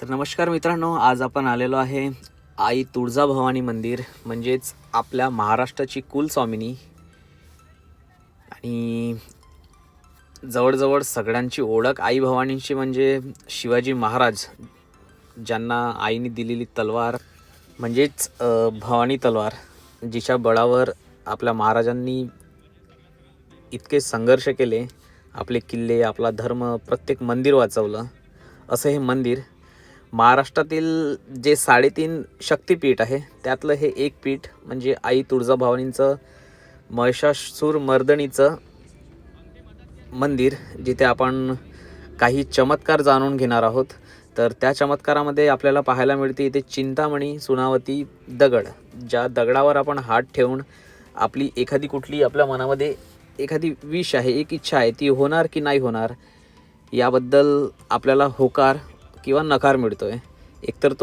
तर नमस्कार मित्रांनो, आज आपण आलेलो आहे आई तुळजाभवानी मंदिर, म्हणजेच आपल्या महाराष्ट्राची कुलस्वामिनी आणि जवळजवळ सगळ्यांची ओळख आई भवानींची म्हणजे शिवाजी महाराज, ज्यांना आईने दिलेली तलवार म्हणजेच भवानी तलवार, जिच्या बळावर आपल्या महाराजांनी इतके संघर्ष केले, आपले किल्ले, आपला धर्म, प्रत्येक मंदिर वाचवलं. असं हे मंदिर महाराष्ट्रातील जे 3.5 शक्तिपीठ आहे त्यातलं हे एक पीठ म्हणजे आई तुळजाभवानींचं महिषासूर मर्दनीचं मंदिर, जिथे आपण काही चमत्कार जाणून घेणार आहोत. तर त्या चमत्कारामध्ये आपल्याला पाहायला मिळते इथे चिंतामणी सुनावती दगड, ज्या दगडावर आपण हात ठेवून आपली एखादी कुठली आपल्या मनामध्ये एखादी विश आहे, एक इच्छा आहे, ती होणार की नाही होणार याबद्दल आपल्याला होकार किंवा नकार मिळतोय. एकतर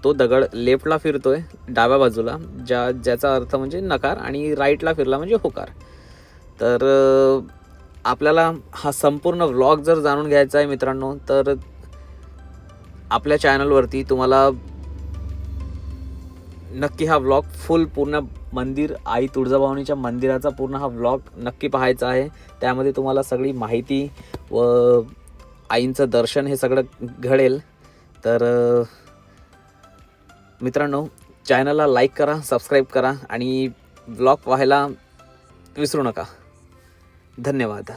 तो दगड लेफ्टला फिरतोय डाव्या बाजूला, ज्याचा अर्थ म्हणजे नकार, आणि राईटला फिरला म्हणजे होकार. तर आपल्याला हा संपूर्ण व्लॉग जर जाणून घ्यायचा आहे मित्रांनो, तर आपल्या चॅनलवरती तुम्हाला नक्की हा व्लॉग फुल पूर्ण मंदिर आई तुळजाभवानीच्या मंदिराचा पूर्ण हा व्लॉग नक्की पाहायचा आहे. त्यामध्ये तुम्हाला सगळी माहिती व आईंचं दर्शन हे सगळं घडेल. तर मित्रांनो, चॅनलला लाईक करा, सबस्क्राईब करा आणि व्लॉग पाहायला विसरू नका. धन्यवाद.